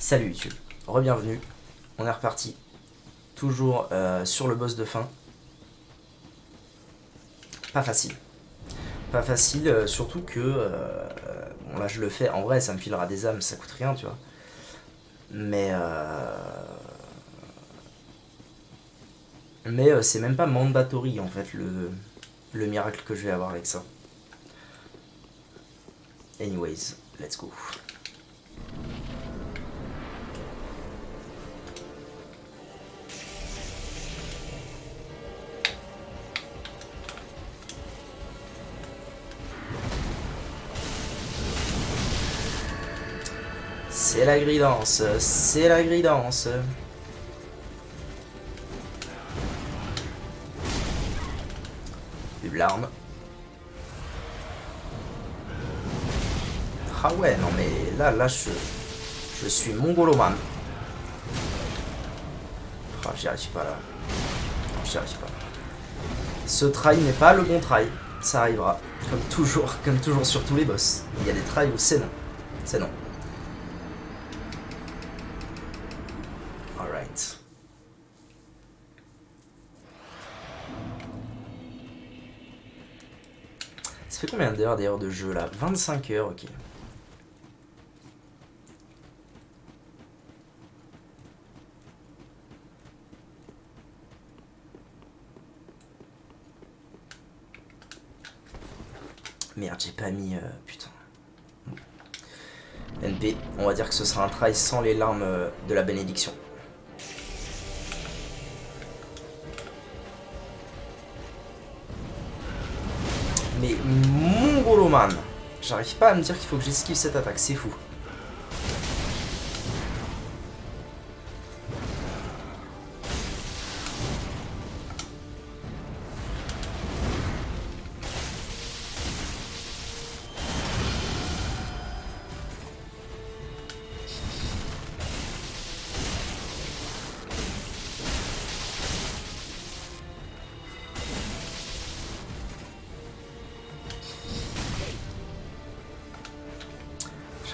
Salut YouTube, re-bienvenue, on est reparti, toujours sur le boss de fin. Pas facile, pas facile, surtout que, bon là je le fais, en vrai ça me filera des âmes, ça coûte rien tu vois. Mais c'est même pas mandatory en fait le miracle que je vais avoir avec ça. Anyways, let's go. C'est la gridance, c'est la gridance. Une larme. Ah ouais, non mais là je suis mongoloman. Ah, j'y arrive pas là. J'y arrive pas. Ce try n'est pas le bon try. Ça arrivera. Comme toujours sur tous les boss. Il y a des tries où c'est non. C'est non. Alright. Ça fait combien d'heures de jeu là? 25 heures, ok. Merde, j'ai pas mis... putain. NP, on va dire que ce sera un try sans les larmes de la bénédiction. Mais mongoloman, j'arrive pas à me dire qu'il faut que j'esquive cette attaque, c'est fou.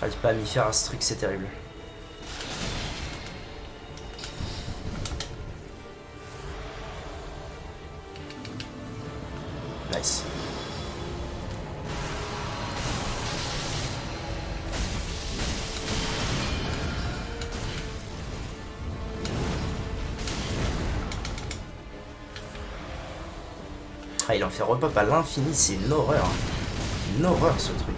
J'arrive pas à m'y faire à ce truc, c'est terrible. Nice. Ah, il en fait repop à l'infini, c'est une horreur. Une horreur ce truc.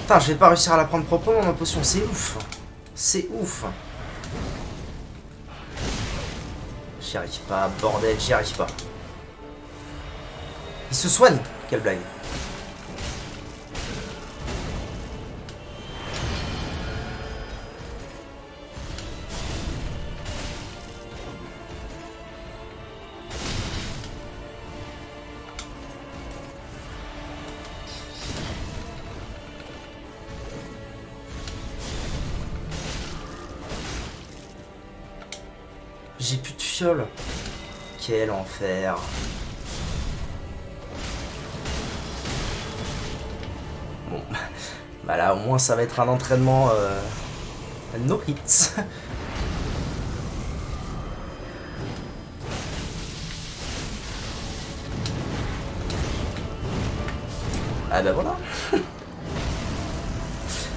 Putain, je vais pas réussir à la prendre proprement ma potion, c'est ouf. C'est ouf. J'y arrive pas, bordel, j'y arrive pas. Il se soigne. Quelle blague. J'ai plus de fiole. Quel enfer. Bon, bah là au moins ça va être un entraînement no hits. Ah bah voilà.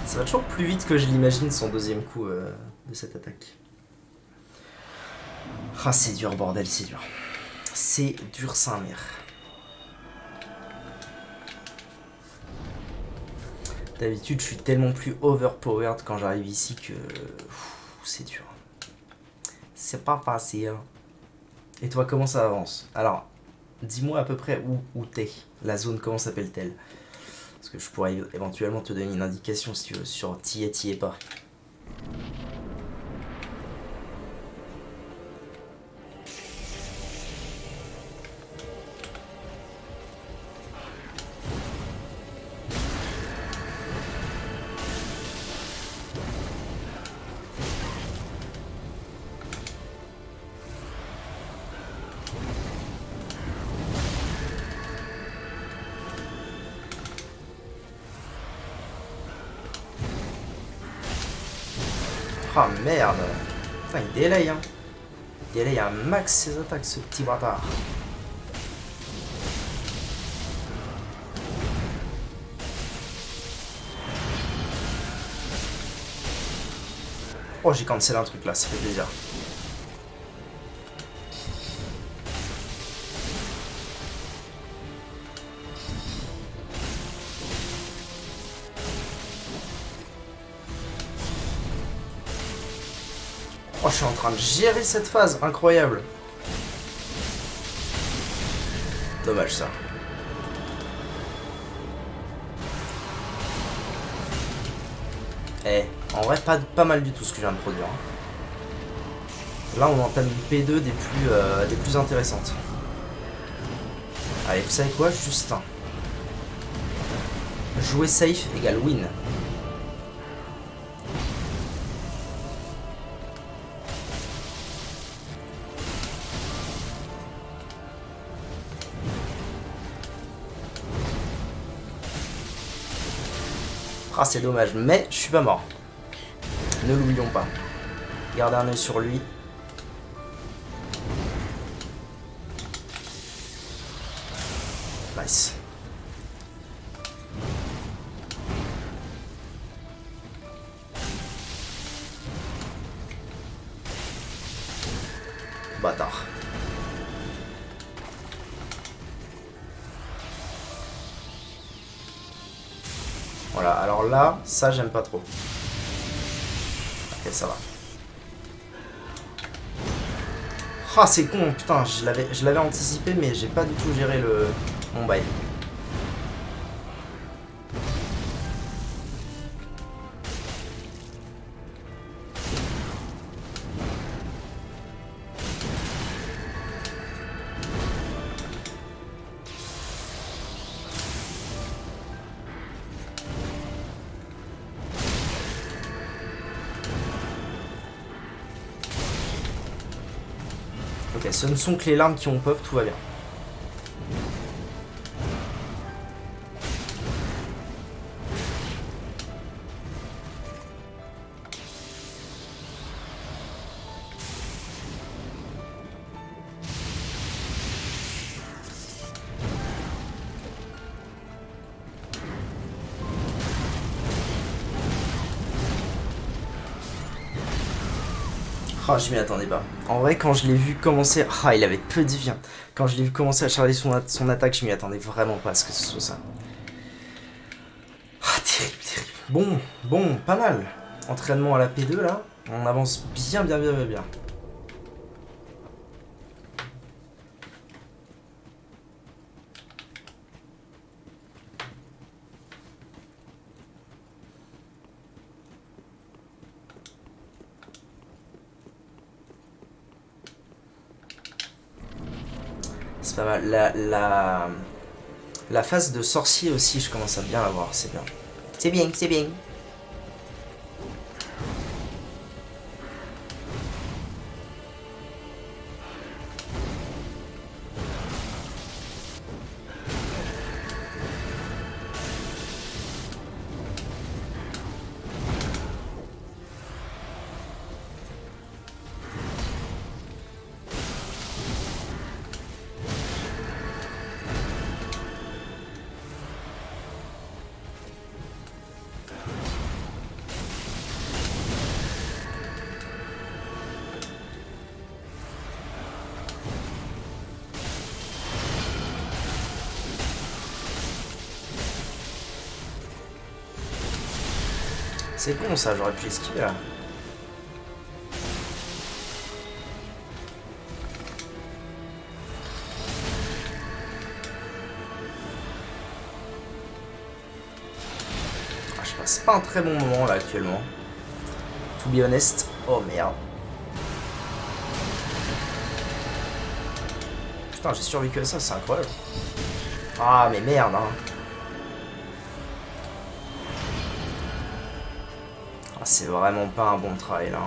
Ça va toujours plus vite que je l'imagine son deuxième coup de cette attaque. Ah c'est dur bordel, c'est dur. C'est dur sa mère. D'habitude je suis tellement plus overpowered quand j'arrive ici que c'est dur. C'est pas facile. Et toi comment ça avance? Alors, dis-moi à peu près où t'es. La zone comment s'appelle-t-elle? Parce que je pourrais éventuellement te donner une indication si tu veux sur t'y es pas. Ah merde. Putain, il délaye, hein. Il délaye un max ses attaques, ce petit bâtard. Oh, j'ai cancel un truc là, ça fait plaisir. Oh, je suis en train de gérer cette phase, incroyable. Dommage ça. Eh, en vrai, pas mal du tout ce que je viens de produire. Là, on entame une P2 des plus intéressantes. Allez, vous savez quoi, Justin? Jouer safe égale win. Ah, c'est dommage, mais je suis pas mort. Ne l'oublions pas. Gardez un œil sur lui. Nice. Bâtard. Voilà, alors là, ça j'aime pas trop. Ok, ça va. Ah, c'est con, putain, je l'avais anticipé, mais j'ai pas du tout géré mon bail. Ok, ce ne sont que les larmes qui ont pop, tout va bien. Ah, je m'y attendais pas. En vrai, quand je l'ai vu commencer... Ah, il avait peu de vie. Quand je l'ai vu commencer à charger son attaque, je m'y attendais vraiment pas à ce que ce soit ça. Ah, terrible, terrible. Bon, pas mal. Entraînement à la P2, là. On avance bien. C'est pas mal. La phase de sorcier aussi, je commence à bien la voir, c'est bien. C'est bien, c'est bien. C'est con ça, j'aurais pu esquiver là. Ah, je passe pas un très bon moment là actuellement. To be honest. Oh merde. Putain, j'ai survécu à ça, c'est incroyable. Ah mais merde hein. Ah, c'est vraiment pas un bon travail là.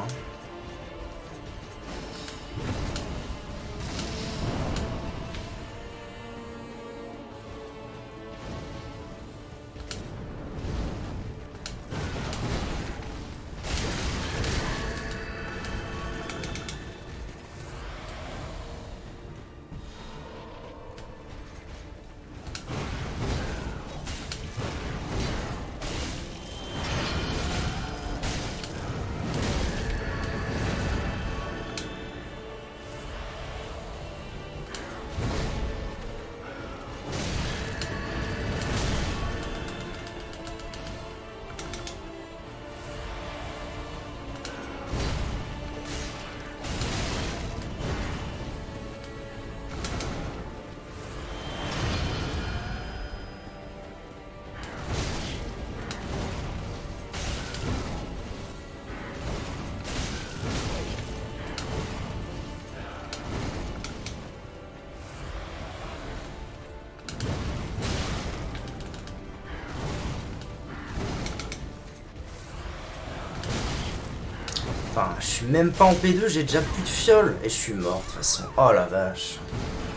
Enfin, je suis même pas en P2, j'ai déjà plus de fiole. Et je suis mort de toute façon. Oh la vache.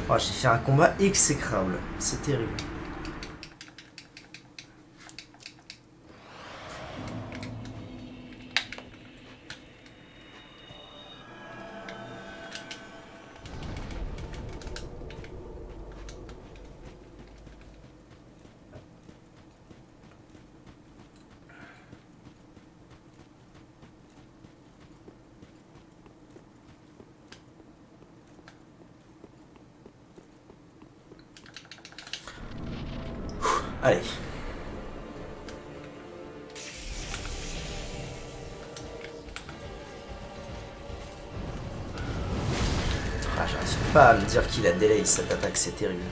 Oh, j'ai fait un combat exécrable. C'est terrible. Allez. Ah, j'arrive pas à me dire qu'il a delay cette attaque, c'est terrible.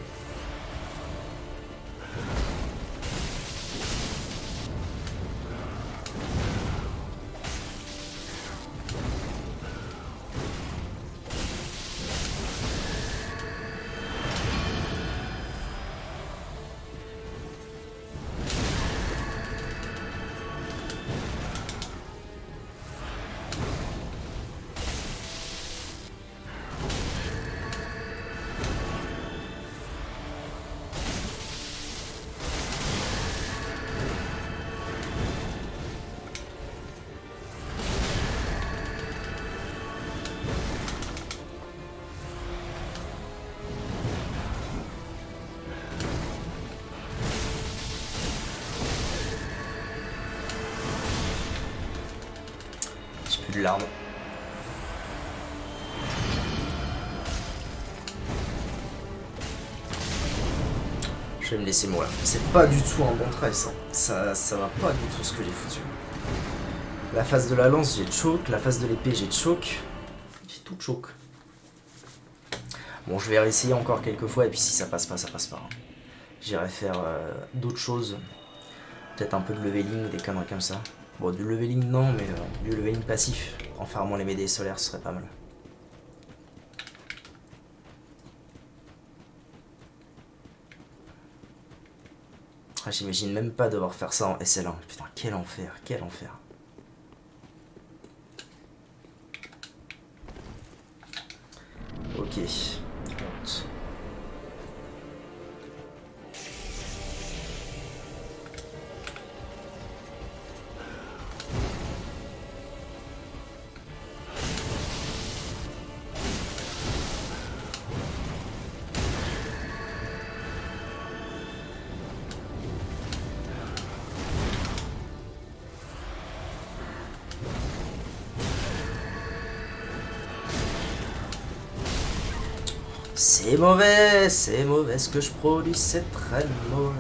J'ai plus de larmes. Je vais me laisser mourir. C'est pas du tout un bon trait ça. Ça va pas du tout ce que j'ai foutu. La phase de la lance, j'ai choke. La phase de l'épée, j'ai choke. J'ai tout choke. Bon, je vais réessayer encore quelques fois et puis si ça passe pas, ça passe pas. J'irai faire d'autres choses. Peut-être un peu de leveling, des conneries comme ça. Bon, du leveling non, mais du leveling passif. En farmant les médailles solaires, ce serait pas mal. Ah, j'imagine même pas devoir faire ça en SL1. Putain, quel enfer, quel enfer. Ok. Honte. C'est mauvais ce que je produis, c'est très mauvais.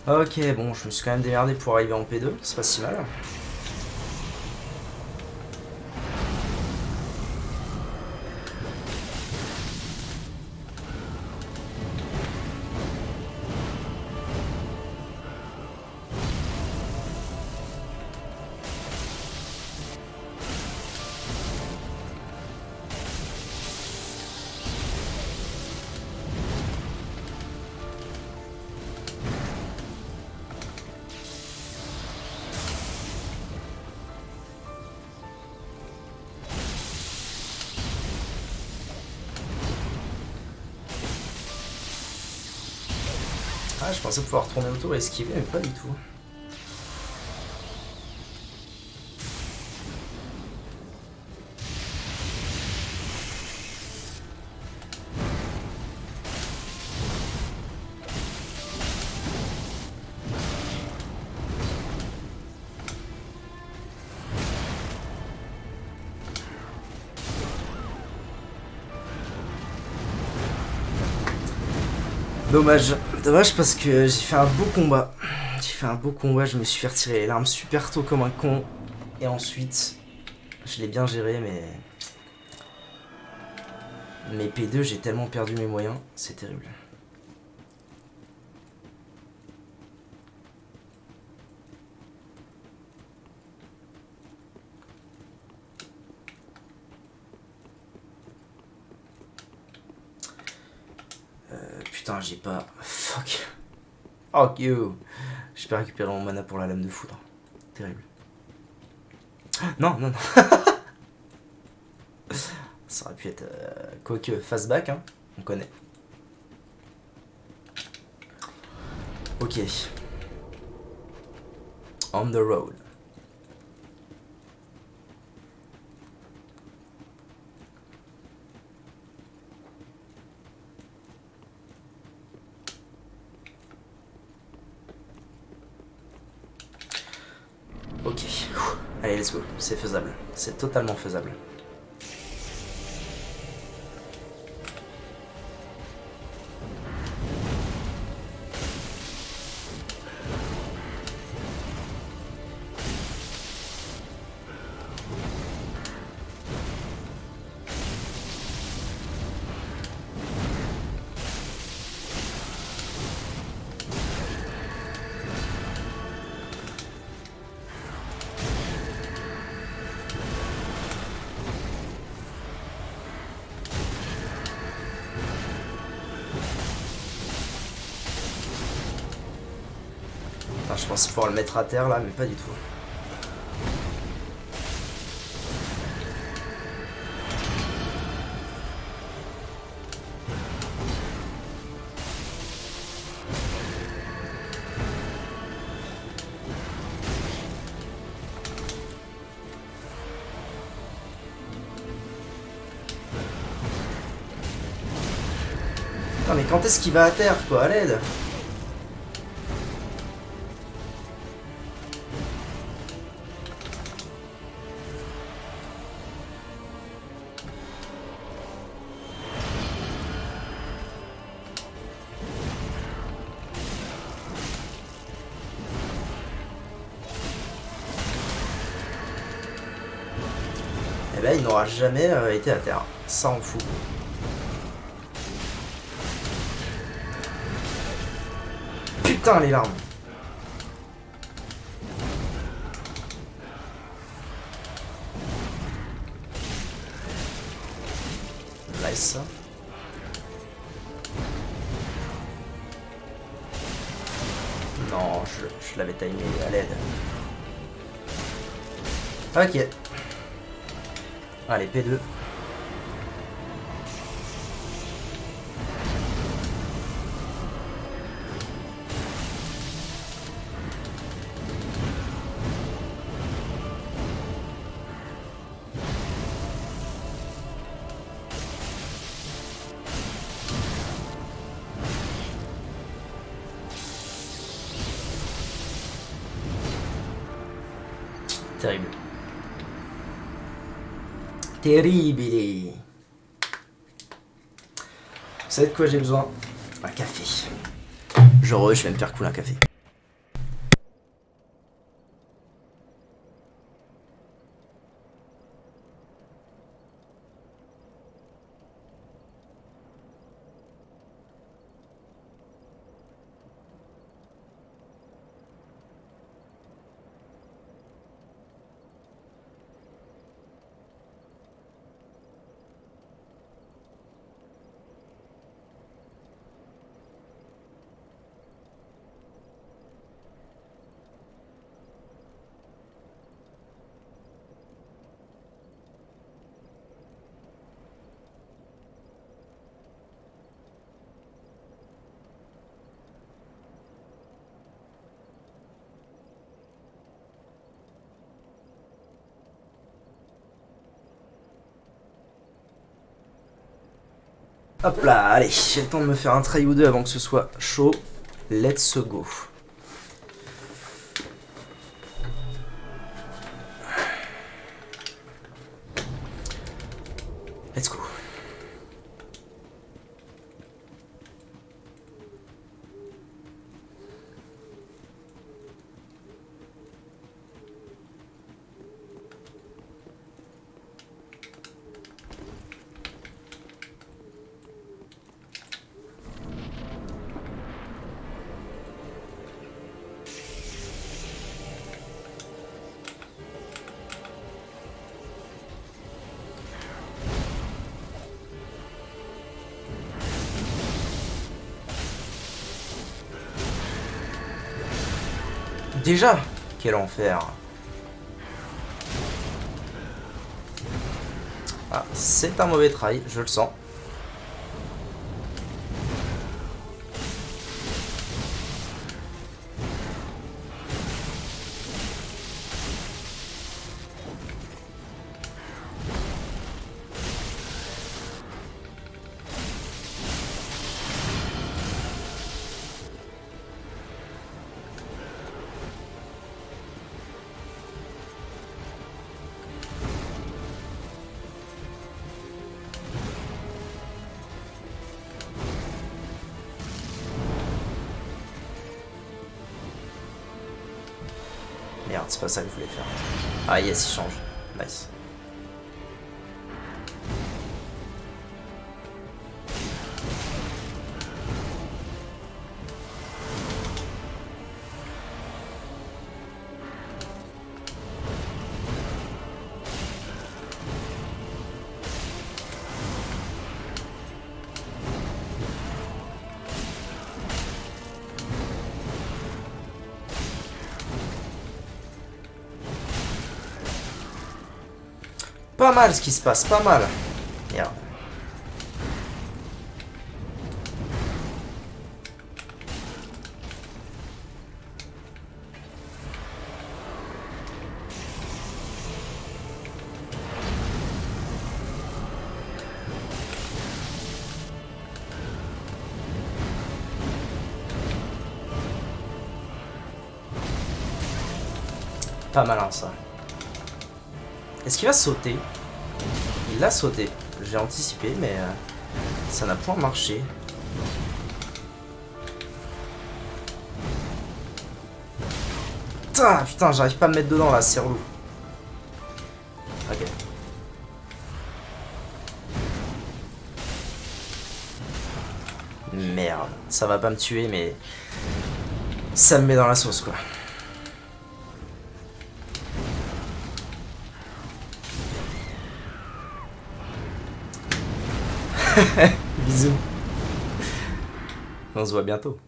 Ok, bon, je me suis quand même démerdé pour arriver en P2, c'est pas si mal. Ah, je pensais pouvoir tourner autour et esquiver, mais pas du tout. Dommage. Dommage parce que j'ai fait un beau combat. J'ai fait un beau combat, je me suis fait retirer les larmes super tôt comme un con. Et ensuite, je l'ai bien géré, mais... Mais P2, j'ai tellement perdu mes moyens, c'est terrible. Putain, j'ai pas... Fuck. Fuck you. J'ai pas récupéré mon mana pour la lame de foudre. Terrible. Non, non, non. Ça aurait pu être... Quoique, fastback, hein. On connaît. Ok. On the road. Ok. Allez, let's go. C'est faisable. C'est totalement faisable. Enfin, je pensais pouvoir le mettre à terre là, mais pas du tout. Putain, mais quand est-ce qu'il va à terre, quoi, à l'aide? Eh ben, il n'aura jamais été à terre. Ça, on fout. Putain, les larmes. Nice. Non, je l'avais timé à l'aide. Ok. Allez, P2. Terrible. Terrible. Vous savez de quoi j'ai besoin? Un café. Je vais me faire couler un café. Hop là, allez, j'ai le temps de me faire un try ou deux avant que ce soit chaud. Let's go. Let's go. Déjà? Quel enfer. Ah, c'est un mauvais try, je le sens. Merde, c'est pas ça que je voulais faire. Ah yes, il change. Nice. Pas mal ce qui se passe, pas mal. Merde. Pas malin ça. Est-ce qu'il va sauter? Il a sauté. J'ai anticipé, mais ça n'a point marché. Putain, j'arrive pas à me mettre dedans là, c'est relou. Ok. Merde, ça va pas me tuer, mais ça me met dans la sauce quoi. Bisous. On se voit bientôt.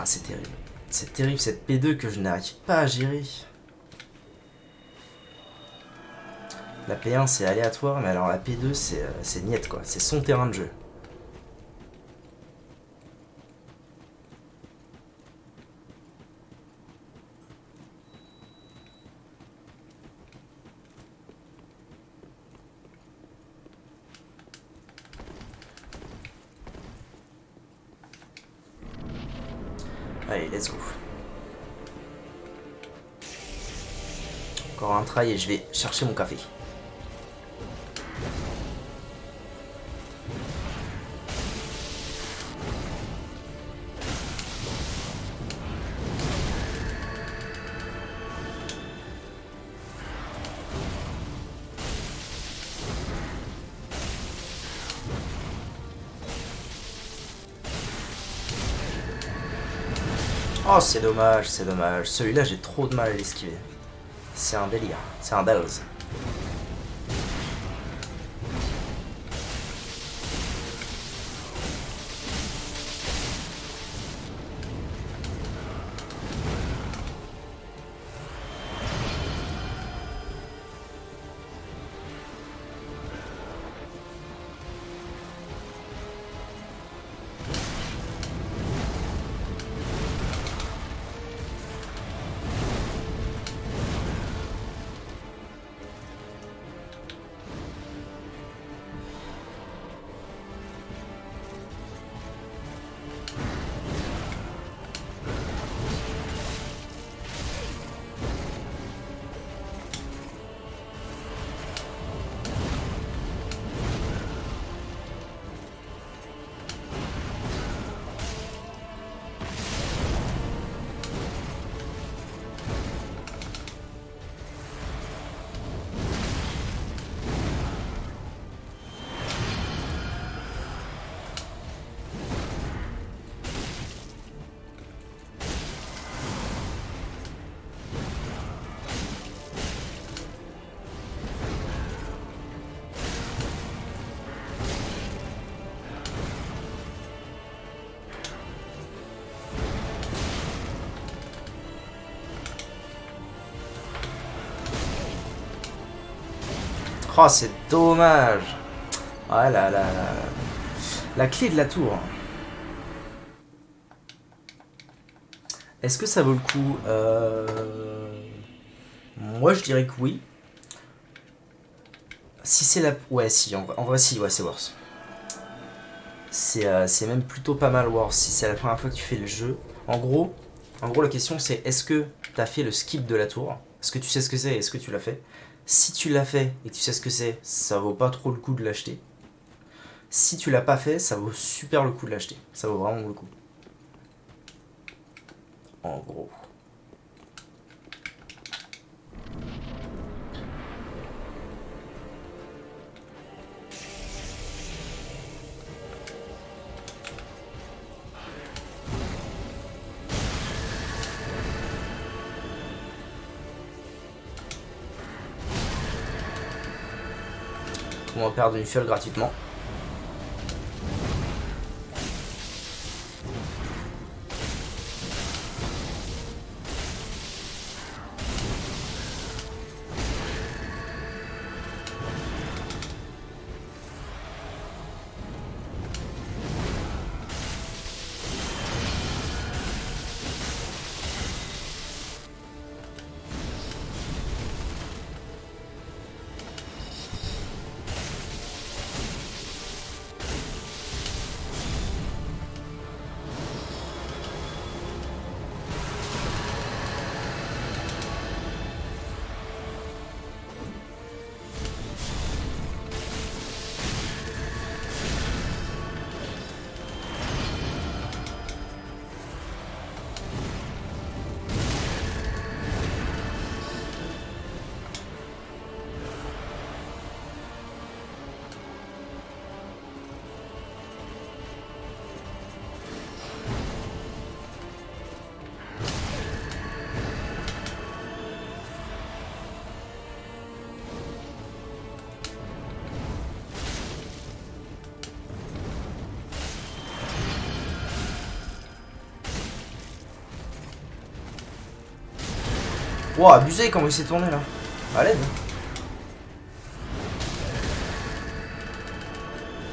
C'est terrible. C'est terrible cette P2 que je n'arrive pas à gérer. La P1 c'est aléatoire, mais alors la P2 c'est niette quoi. C'est son terrain de jeu. Allez, let's go. Encore un try et je vais chercher mon café. Oh, c'est dommage, c'est dommage. Celui-là, j'ai trop de mal à l'esquiver. C'est un délire, c'est un délire. Oh, c'est dommage. Ah là là là. La clé de la tour. Est-ce que ça vaut le coup Moi, je dirais que oui. Si c'est la... Ouais, si, en vrai si, ouais, c'est worse. C'est même plutôt pas mal worse si c'est la première fois que tu fais le jeu. En gros, la question c'est est-ce que t'as fait le skip de la tour? Est-ce que tu sais ce que c'est et est-ce que tu l'as fait? Si tu l'as fait et que tu sais ce que c'est, ça vaut pas trop le coup de l'acheter. Si tu l'as pas fait, ça vaut super le coup de l'acheter. Ça vaut vraiment le coup. En gros. On va perdre une fiole gratuitement. Wow, abusé comment il s'est tourné là. À l'aide.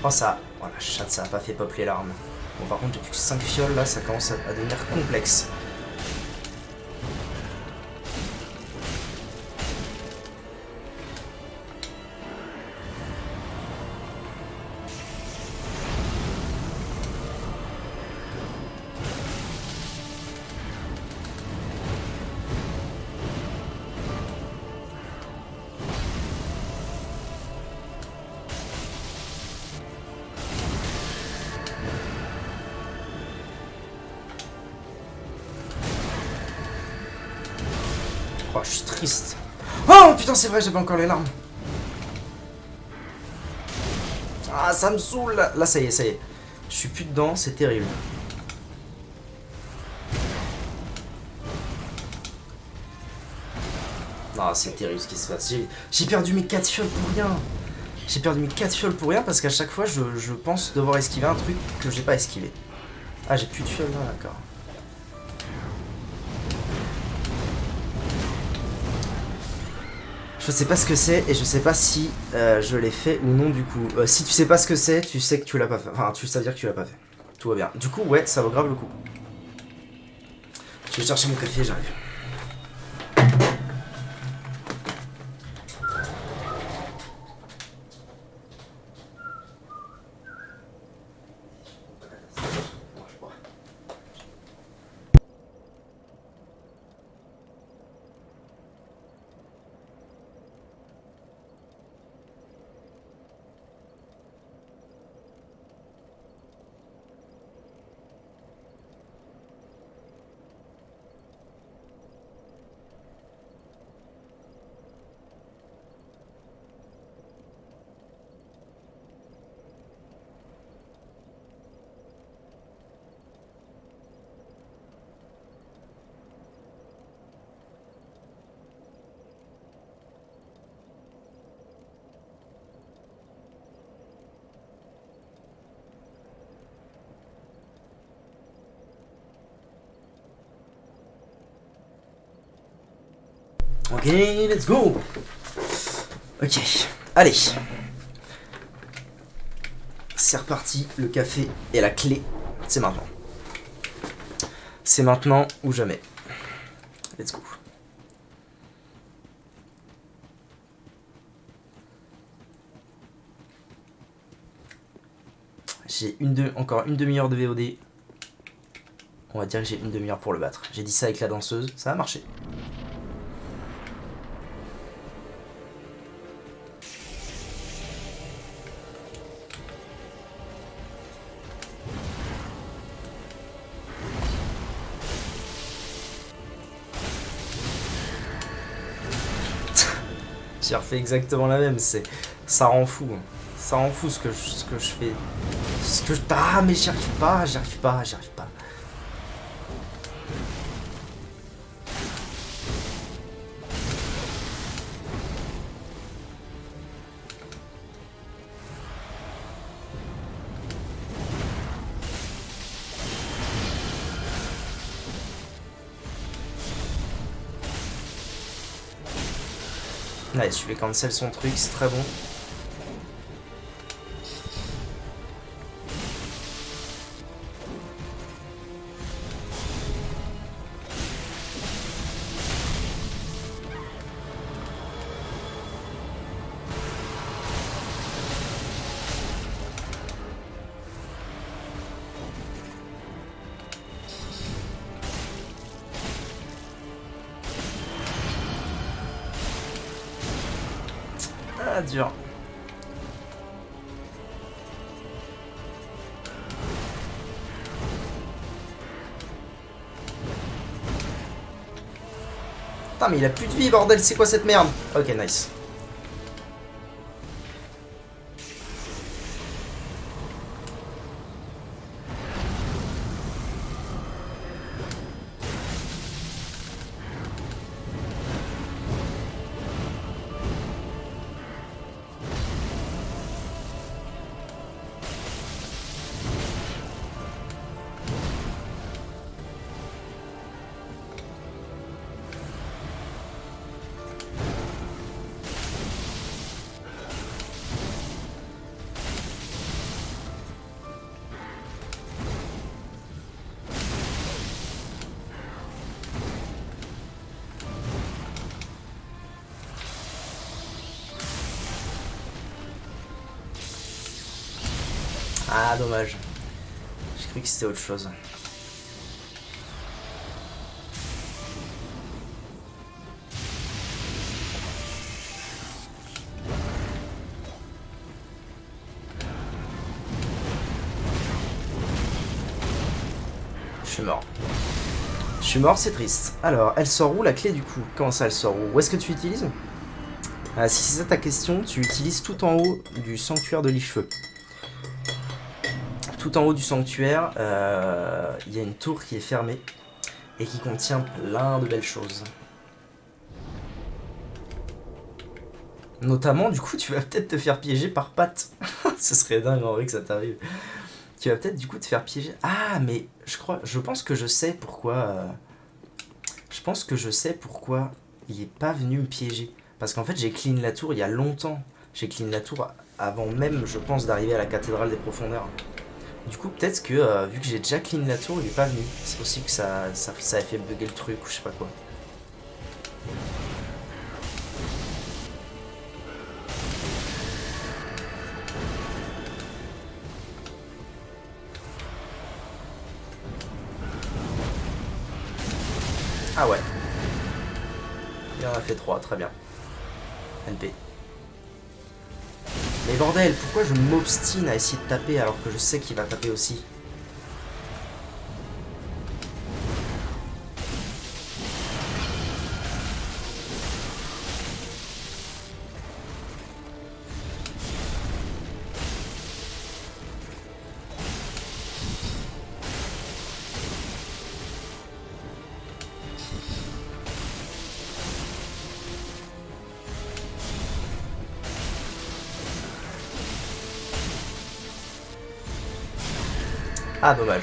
Oh ça. Oh la chatte, ça a pas fait pop les larmes. Bon par contre j'ai plus que 5 fioles là, ça commence à devenir complexe. Oh, je suis triste. Oh putain, c'est vrai, j'avais encore les larmes. Ah, ça me saoule. Là, ça y est, ça y est. Je suis plus dedans, c'est terrible. Ah, c'est terrible ce qui se passe. J'ai perdu mes 4 fioles pour rien. J'ai perdu mes 4 fioles pour rien parce qu'à chaque fois, je pense devoir esquiver un truc que j'ai pas esquivé. Ah, j'ai plus de fioles là, d'accord. Je sais pas ce que c'est et je sais pas si je l'ai fait ou non du coup. Si tu sais pas ce que c'est, tu sais que tu l'as pas fait. Enfin, ça veut dire que tu l'as pas fait. Tout va bien. Du coup, ouais, ça vaut grave le coup. Je vais chercher mon café, j'arrive. Ok, let's go. Ok. Allez. C'est reparti, le café et la clé, c'est maintenant. C'est maintenant ou jamais. Let's go. J'ai encore une demi-heure de VOD. On va dire que j'ai une demi-heure pour le battre. J'ai dit ça avec la danseuse, ça a marché. J'ai refait exactement la même, ça rend fou. Ça rend fou ce que je fais. Ah mais j'y arrive pas. Ouais, je vais cancel son truc, c'est très bon. Ah, dur. Putain, mais il a plus de vie, bordel, c'est quoi cette merde? Ok, nice. Ah, dommage. J'ai cru que c'était autre chose. Je suis mort. Je suis mort, c'est triste. Alors, elle sort où la clé du coup? Comment ça, elle sort où? Où est-ce que tu utilises? Si c'est ça ta question, tu utilises tout en haut du sanctuaire de Lich-Feu. Tout en haut du sanctuaire, il y a une tour qui est fermée et qui contient plein de belles choses. Notamment, du coup, tu vas peut-être te faire piéger par Pat. Ce serait dingue en vrai que ça t'arrive. Tu vas peut-être du coup te faire piéger. Ah, mais je pense que je sais pourquoi. Je pense que je sais pourquoi il est pas venu me piéger. Parce qu'en fait, j'ai clean la tour il y a longtemps. J'ai clean la tour avant même, je pense, d'arriver à la cathédrale des profondeurs. Du coup, peut-être que vu que j'ai déjà clean la tour, il est pas venu. C'est possible que ça a fait bugger le truc ou je sais pas quoi. Ah ouais. Il en a fait 3, très bien. NP. Mais bordel, pourquoi je m'obstine à essayer de taper alors que je sais qu'il va taper aussi? Ah, dommage.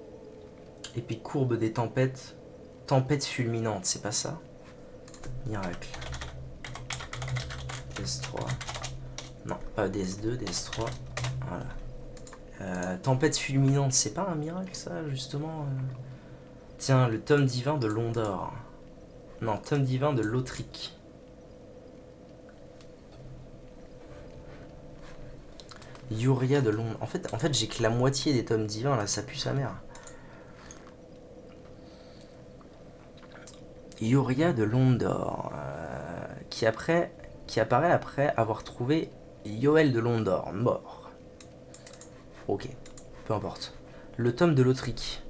Épée courbe des tempêtes. Tempête fulminante, c'est pas ça? Miracle. DS3. Non, pas DS2, DS3. Voilà. Tempête fulminante, c'est pas un miracle ça, justement Tiens, le tome divin de Londor. Non, tome divin de Lothric. Yuria de Londres. En fait j'ai que la moitié des tomes divins, là, ça pue sa mère. Yuria de Londor. Qui apparaît après avoir trouvé Yoel de Londor, mort. Ok, peu importe. Le tome de Lothric.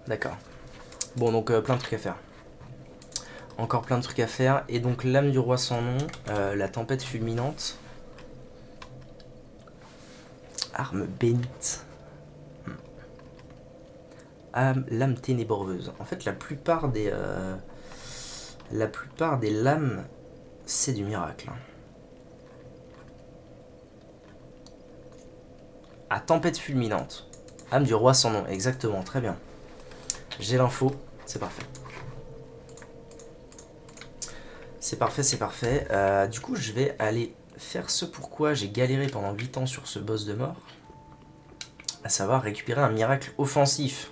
D'accord. Bon, donc plein de trucs à faire. Encore plein de trucs à faire. Et donc l'âme du roi sans nom, la tempête fulminante. Arme bénite. Lame ténébreuse. En fait, la plupart des lames, c'est du miracle. Ah, tempête fulminante. Âme du roi sans nom, exactement, très bien. J'ai l'info, c'est parfait. C'est parfait, c'est parfait. Du coup, je vais aller faire ce pourquoi j'ai galéré pendant 8 ans sur ce boss de mort. À savoir récupérer un miracle offensif.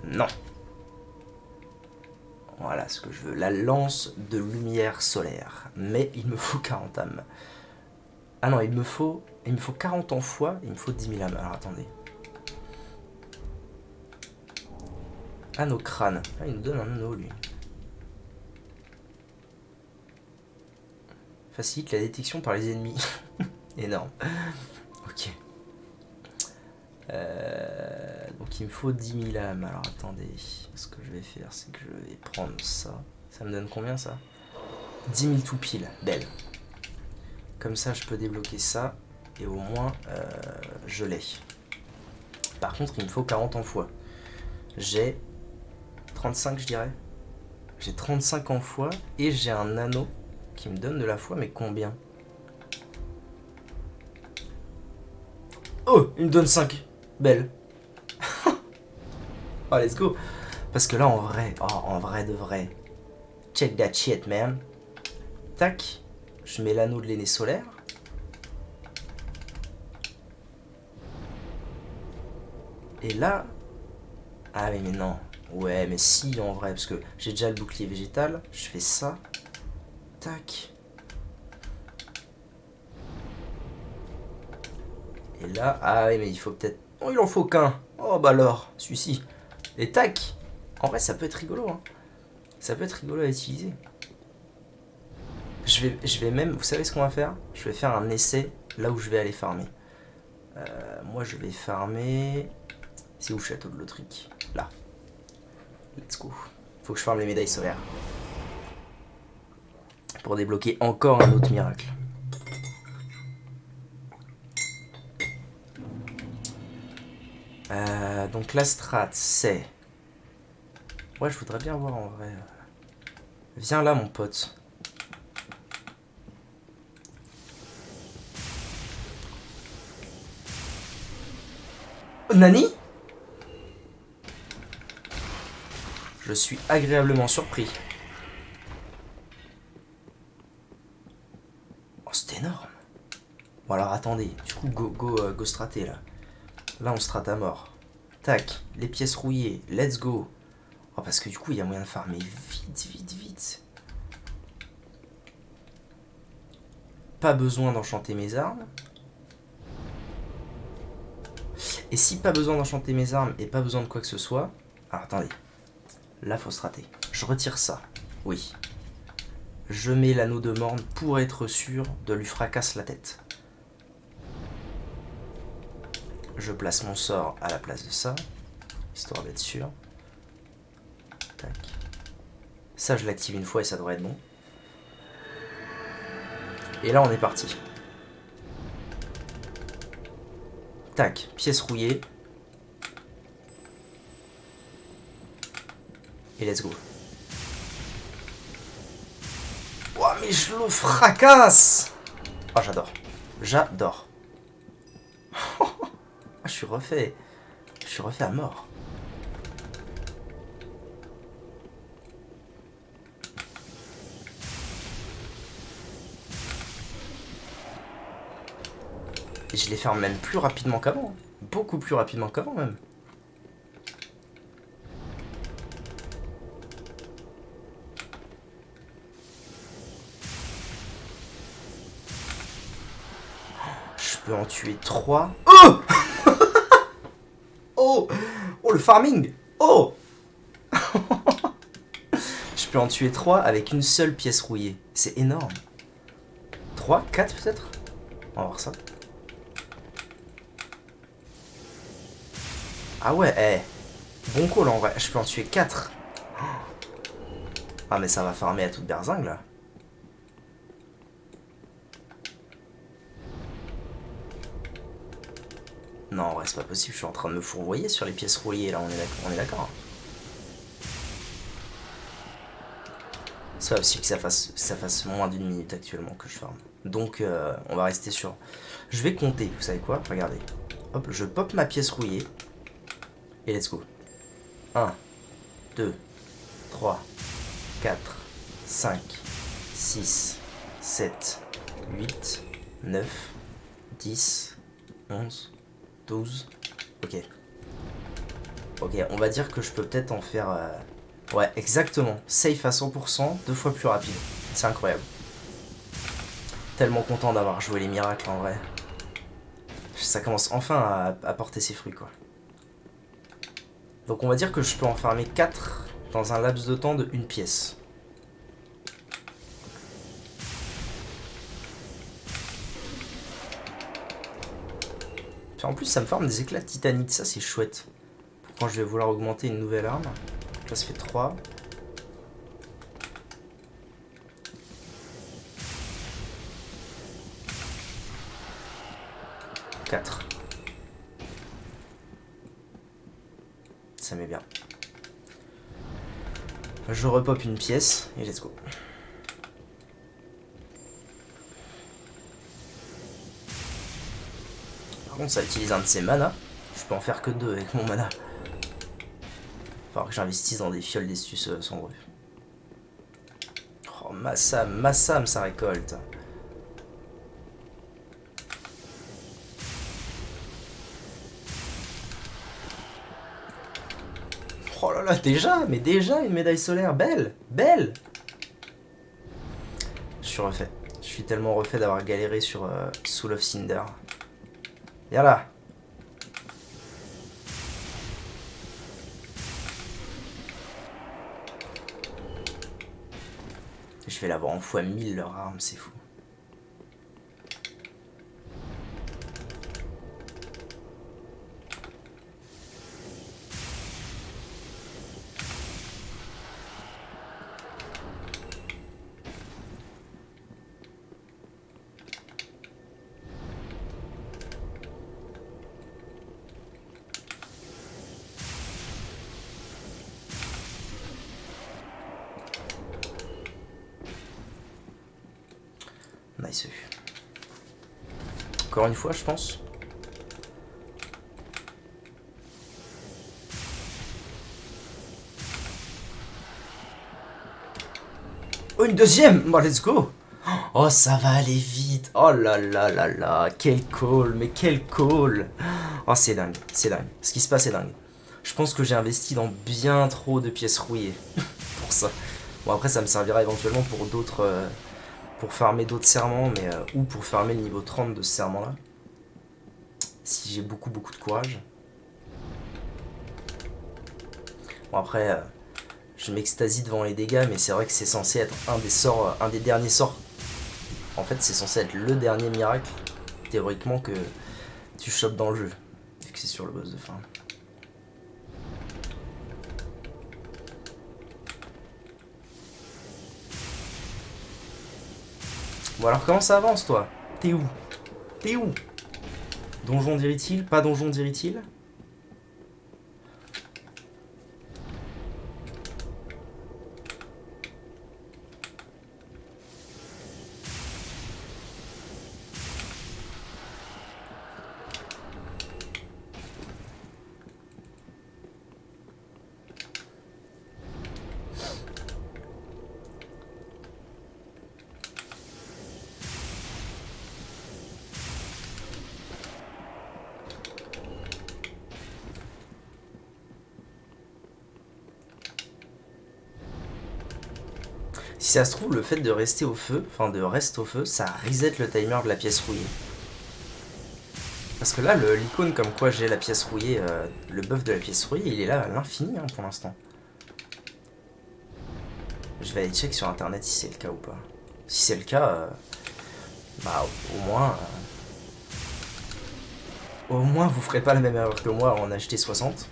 Non. Voilà ce que je veux. La lance de lumière solaire. Mais il me faut 40 âmes. Ah non, il me faut 40 en foi, il me faut 10 000 âmes. Alors attendez. Anneau crâne. Ah, il nous donne un anneau, lui. Facilite la détection par les ennemis. Énorme. Ok. Donc il me faut 10 000 âmes. Alors attendez. Ce que je vais faire, c'est que je vais prendre ça. Ça me donne combien, ça? 10 000 tout pile. Belle. Comme ça, je peux débloquer ça. Et au moins, je l'ai. Par contre, il me faut 40 en foi. J'ai 35, je dirais. J'ai 35 en foi. Et j'ai un anneau qui me donne de la foi. Mais combien? Oh, il me donne 5. Belle. Oh, let's go. Parce que là, en vrai de vrai. Check that shit, man. Tac. Je mets l'anneau de l'aîné solaire. Et là... Ah mais non. Ouais, mais si, en vrai. Parce que j'ai déjà le bouclier végétal. Je fais ça. Tac. Et là... Ah oui, mais il faut peut-être... Oh, il en faut qu'un. Oh, bah alors. Celui-ci. Et tac. En vrai, ça peut être rigolo. Hein. Ça peut être rigolo à utiliser. Je vais même... Vous savez ce qu'on va faire? Je vais faire un essai là où je vais aller farmer. Moi, je vais farmer... C'est où le château de Lothric? Là. Let's go. Faut que je farme les médailles solaires. Pour débloquer encore un autre miracle. Donc la strat, c'est... Ouais, je voudrais bien voir en vrai. Viens là, mon pote. Nani? Je suis agréablement surpris. Oh, c'est énorme. Bon alors attendez, du coup go strater là. Là on strate à mort. Tac, les pièces rouillées, let's go. Oh parce que du coup il y a moyen de farmer vite. Pas besoin d'enchanter mes armes. Et si pas besoin d'enchanter mes armes et pas besoin de quoi que ce soit... Alors attendez, là faut strater. Je retire ça, oui. Je mets l'anneau de morne pour être sûr de lui fracasser la tête. Je place mon sort à la place de ça, histoire d'être sûr. Tac. Ça, je l'active une fois et ça devrait être bon. Et là, on est parti. Tac, pièce rouillée. Et let's go. Oh mais je le fracasse. Oh, j'adore. J'adore. Je suis refait. Je suis refait à mort. Et je les ferme même plus rapidement qu'avant. Beaucoup plus rapidement qu'avant même. Je peux en tuer 3. Oh oh oh, le farming. Oh je peux en tuer 3 avec une seule pièce rouillée. C'est énorme. 3, 4 peut-être. On va voir ça. Ah ouais, bon call en vrai. Je peux en tuer 4. Ah mais ça va farmer à toute berzingue là. Non, en vrai, c'est pas possible. Je suis en train de me fourvoyer sur les pièces rouillées là. On est d'accord. C'est pas possible que ça fasse moins d'une minute actuellement que je farme. Donc on va rester sur... Je vais compter, vous savez quoi? Regardez. Hop, je pop ma pièce rouillée. Et let's go. 1, 2, 3, 4, 5, 6, 7, 8, 9, 10, 11, 12. Ok. Ok, on va dire que je peux peut-être en faire... Ouais, exactement. Safe à 100%, 2 fois plus rapide. C'est incroyable. Tellement content d'avoir joué les miracles en vrai. Ça commence enfin à porter ses fruits quoi. Donc on va dire que je peux en farmer 4 dans un laps de temps de une pièce. En plus ça me farme des éclats de titanite, ça c'est chouette. Pour quand je vais vouloir augmenter une nouvelle arme. Là ça fait 3. Ça met bien. Je repop une pièce et let's go. Par contre ça utilise un de ses manas. Je peux en faire que 2 avec mon mana. Falloir que j'investisse dans des fioles d'estus sombreux. Oh Massam ça récolte. Oh là là, mais déjà une médaille solaire, belle. Je suis refait. Je suis tellement refait d'avoir galéré sur Soul of Cinder. Viens là. Je vais l'avoir en x1000 leur arme, c'est fou. Nice. Encore une fois, je pense. Oh, une deuxième. Bon, let's go. Oh, ça va aller vite. Oh là là là là. Quel call, mais quel call. Oh, c'est dingue, c'est dingue. Ce qui se passe est dingue. Je pense que j'ai investi dans bien trop de pièces rouillées pour ça. Bon, après, ça me servira éventuellement pour d'autres... pour farmer d'autres serments, mais ou pour farmer le niveau 30 de ce serment-là. Si j'ai beaucoup de courage. Bon, après, je m'extasie devant les dégâts, mais c'est vrai que c'est censé être un des sorts, un des derniers sorts. En fait, c'est censé être le dernier miracle, théoriquement, que tu chopes dans le jeu. Vu que c'est sur le boss de fin. Bon alors comment ça avance toi? T'es où? T'es où? Donjon dirait-il? Pas donjon dirait-il? Si ça se trouve, le fait de rester au feu, enfin de rester au feu, ça reset le timer de la pièce rouillée. Parce que là, l'icône comme quoi j'ai la pièce rouillée, le buff de la pièce rouillée, il est là à l'infini hein, pour l'instant. Je vais aller check sur internet si c'est le cas ou pas. Si c'est le cas, bah au moins vous ferez pas la même erreur que moi à en acheter 60.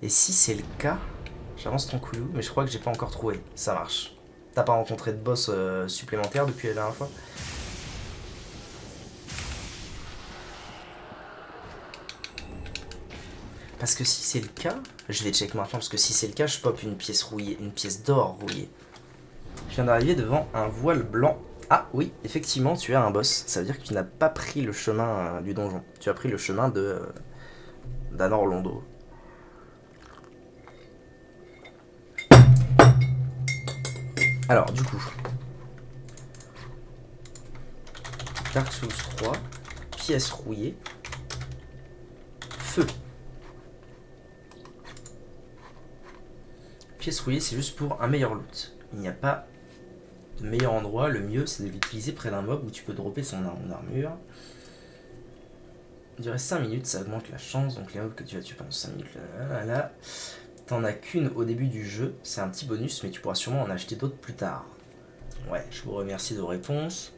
Et si c'est le cas, j'avance tranquillou, mais je crois que j'ai pas encore trouvé. Ça marche. T'as pas rencontré de boss supplémentaire depuis la dernière fois? Parce que si c'est le cas, je vais check maintenant, parce que si c'est le cas, je pop une pièce rouillée, une pièce d'or rouillée. Je viens d'arriver devant un voile blanc. Ah oui, effectivement, tu as un boss. Ça veut dire que tu n'as pas pris le chemin du donjon. Tu as pris le chemin de d'Anor Londo. Alors, du coup, Dark Souls 3, pièce rouillée, feu. Pièce rouillée, c'est juste pour un meilleur loot. Il n'y a pas de meilleur endroit. Le mieux, c'est de l'utiliser près d'un mob où tu peux dropper son armure. Durer 5 minutes, ça augmente la chance. Donc les mobs que tu vas tuer pendant 5 minutes, là, t'en as qu'une au début du jeu. C'est un petit bonus, mais tu pourras sûrement en acheter d'autres plus tard. Ouais, je vous remercie de vos réponses.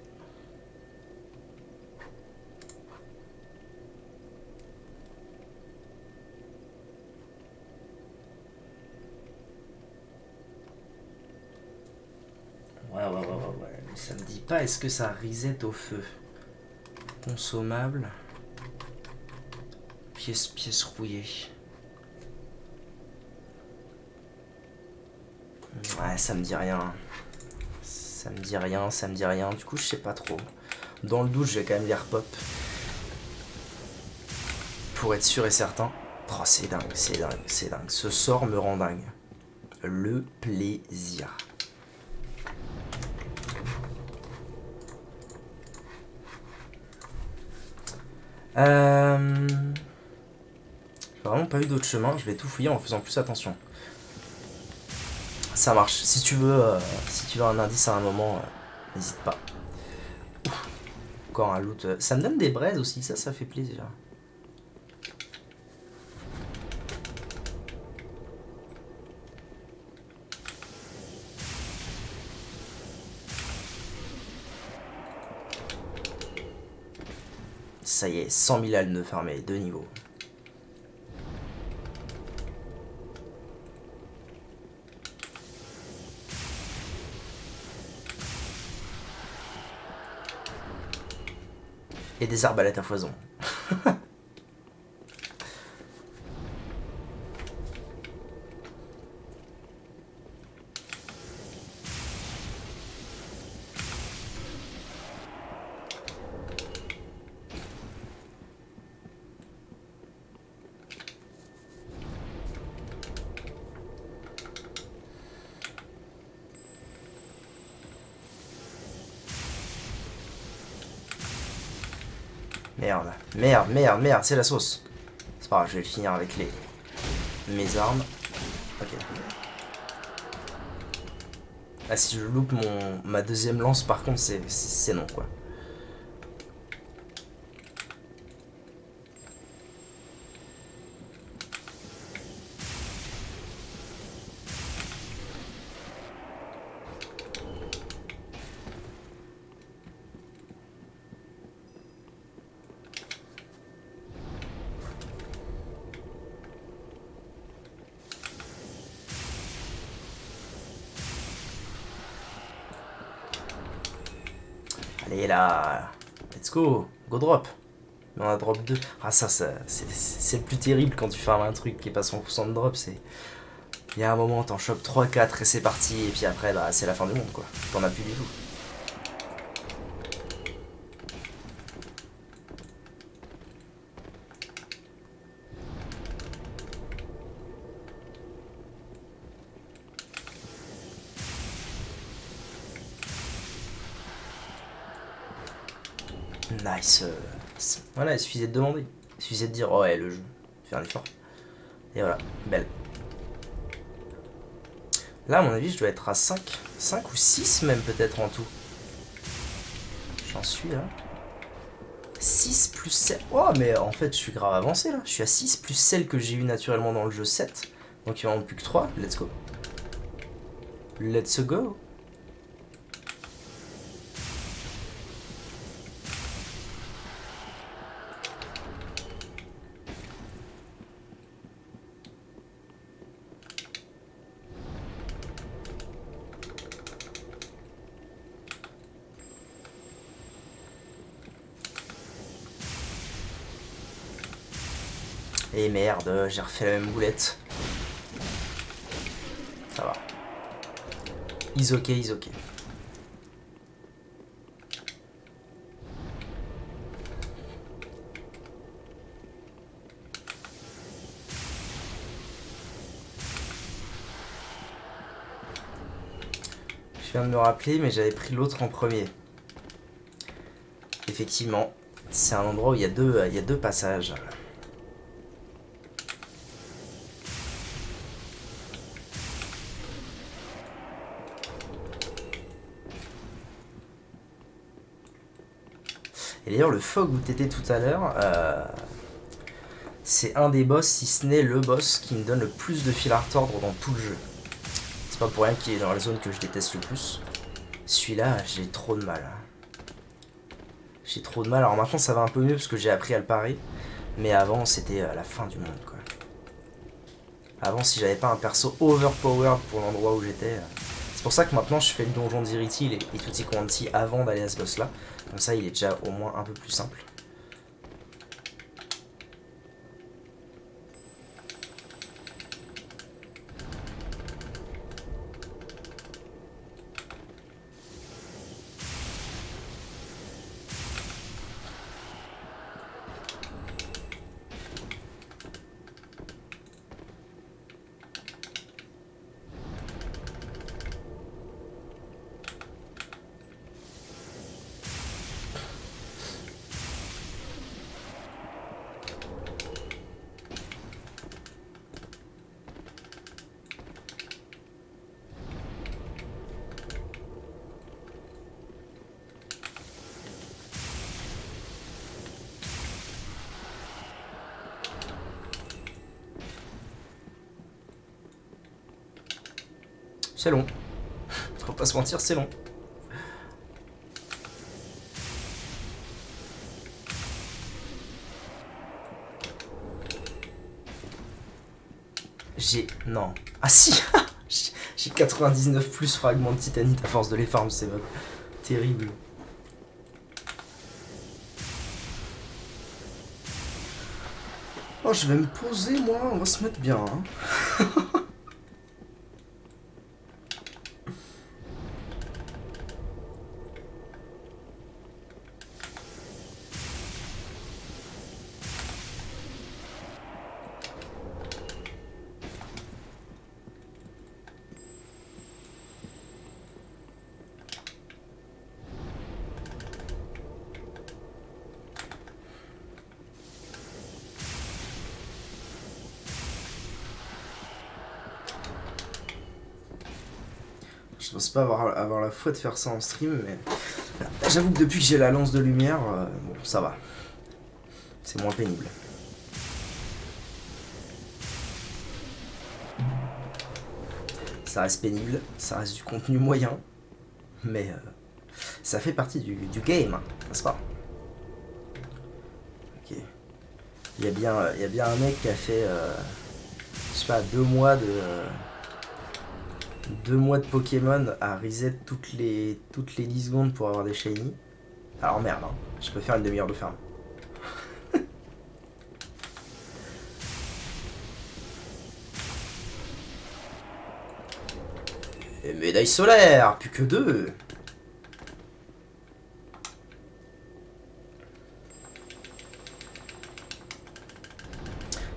Ouais. Mais ça me dit pas, est-ce que ça reset au feu? Consommable. Pièce rouillée. Ouais, ça me dit rien. Ça me dit rien. Du coup, je sais pas trop. Dans le doute, je vais quand même les repop. Pour être sûr et certain. Oh, c'est dingue. Ce sort me rend dingue. Le plaisir. J'ai vraiment pas eu d'autre chemin. Je vais tout fouiller en faisant plus attention. Ça marche. Si tu veux un indice à un moment, n'hésite pas. Ouf. Encore un loot. Ça me donne des braises aussi. Ça fait plaisir. Ça y est, 100 000 alnes farmées, 2 niveaux. Et des arbalètes à foison. Merde, c'est la sauce. C'est pas grave, je vais le finir avec mes armes. Ok. Ah, si je loupe ma deuxième lance, par contre, c'est non, quoi. Allez là, let's go, go drop. Mais on a drop 2. Ah ça c'est le plus terrible quand tu farmes un truc qui est pas 100% de drop, c'est... Il y a un moment, t'en chopes 3-4 et c'est parti, et puis après, bah, c'est la fin du monde, quoi. T'en as plus du tout. Nice. Voilà, il suffisait de demander. Il suffisait de dire, oh ouais, le jeu. Faire un effort. Et voilà, belle. Là, à mon avis, je dois être à 5. 5 ou 6 même peut-être en tout. J'en suis là. 6 plus 7. Oh, mais en fait, je suis grave avancé là. Je suis à 6 plus celle que j'ai eu naturellement dans le jeu 7. Donc il en manque plus que 3. Let's go. Let's go. Et merde, j'ai refait la même boulette. Ça va. Is ok, is ok. Je viens de me rappeler, mais j'avais pris l'autre en premier. Effectivement, c'est un endroit où il y a deux passages. Et d'ailleurs, le fog où t'étais tout à l'heure, c'est un des boss, si ce n'est le boss, qui me donne le plus de fil à retordre dans tout le jeu. C'est pas pour rien qu'il est dans la zone que je déteste le plus. Celui-là, j'ai trop de mal. J'ai trop de mal. Alors maintenant, ça va un peu mieux parce que j'ai appris à le parer. Mais avant, c'était la fin du monde, quoi. Avant, si j'avais pas un perso overpowered pour l'endroit où j'étais... C'est pour ça que maintenant, je fais le donjon d'Irithil et Tutti Quanti avant d'aller à ce boss-là. Comme ça, il est déjà au moins un peu plus simple. C'est long. Faut pas se mentir, c'est long. J'ai... Non. Ah si. J'ai 99 plus fragments de titanite à force de les farm, c'est terrible. Oh, je vais me poser, moi, on va se mettre bien. Hein. Je pense pas avoir la foi de faire ça en stream, mais j'avoue que depuis que j'ai la lance de lumière, bon, ça va. C'est moins pénible. Ça reste pénible, ça reste du contenu moyen, mais ça fait partie du game, hein, n'est-ce pas? Ok. Il y a bien un mec qui a fait, je sais pas, 2 mois de Pokémon à reset toutes les 10 secondes pour avoir des shiny. Alors merde, hein, je peux faire une demi-heure de ferme. Et médaille solaire, plus que 2.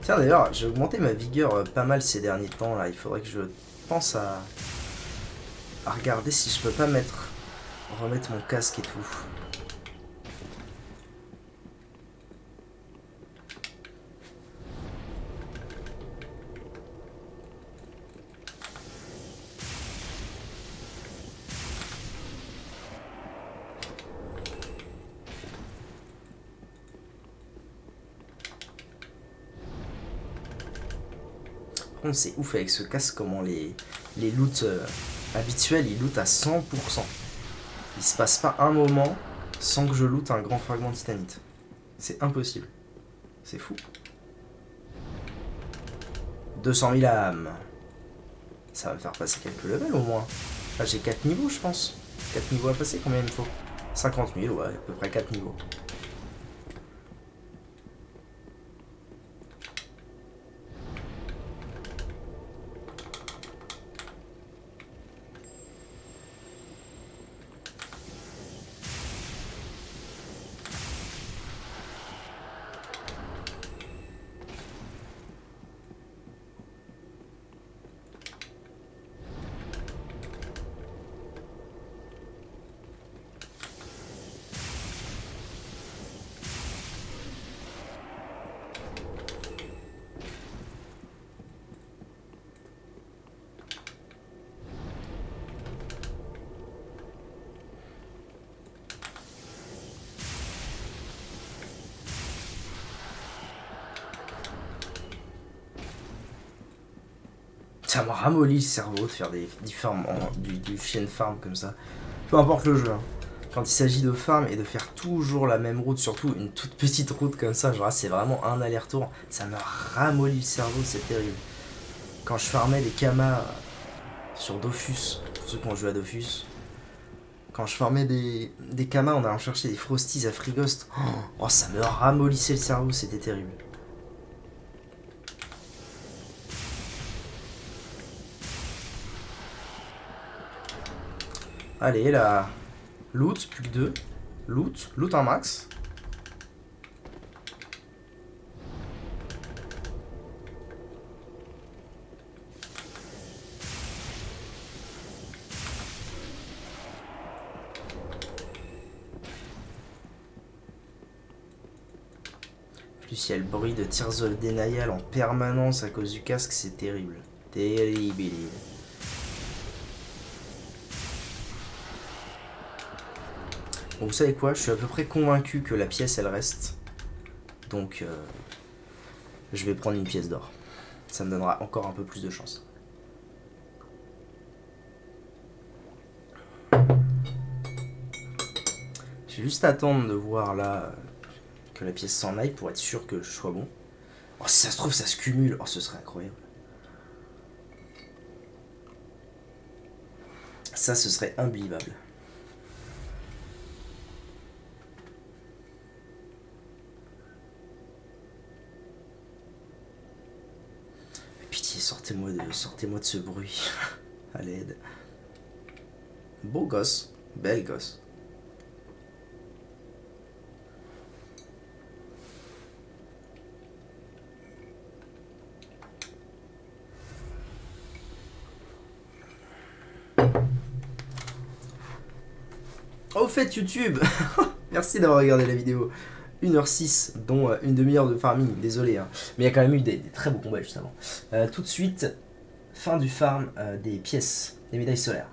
Tiens d'ailleurs, j'ai augmenté ma vigueur pas mal ces derniers temps là. Il faudrait que je pense à regarder si je peux pas remettre mon casque et tout. Par contre, c'est ouf avec ce casque comment les loots habituels, ils lootent à 100%. Il se passe pas un moment sans que je loot un grand fragment de titanite. C'est impossible. C'est fou. 200 000 âmes. Ça va me faire passer quelques levels au moins. Là j'ai 4 niveaux je pense. 4 niveaux à passer, combien il me faut? 50 000, ouais, à peu près 4 niveaux. Ça m'a ramolli le cerveau de faire du farm, du chien farm comme ça. Peu importe le jeu. Hein. Quand il s'agit de farm et de faire toujours la même route, surtout une toute petite route comme ça, genre c'est vraiment un aller-retour, ça me ramollit le cerveau, c'est terrible. Quand je farmais des kamas sur Dofus, pour ceux qui ont joué à Dofus, quand je farmais des kamas en allant chercher des frosties à Free-Ghost, oh, ça me ramollissait le cerveau, c'était terrible. Allez, là. Loot, plus que 2. Loot un max. Plus il y a le bruit de Tears of Denial en permanence à cause du casque, c'est terrible. Terrible. Bon, vous savez quoi, je suis à peu près convaincu que la pièce elle reste. Donc je vais prendre une pièce d'or. Ça me donnera encore un peu plus de chance. J'ai juste à attendre de voir là que la pièce s'en aille pour être sûr que je sois bon. Oh, si ça se trouve ça se cumule, oh ce serait incroyable. Ça ce serait unbelievable. Pitié, sortez-moi de ce bruit. À l'aide. Beau gosse, belle gosse. Au fait YouTube, merci d'avoir regardé la vidéo. 1h06, dont une demi-heure de farming, désolé, hein. Mais il y a quand même eu des très beaux combats juste avant. Tout de suite, fin du farm des pièces, des médailles solaires.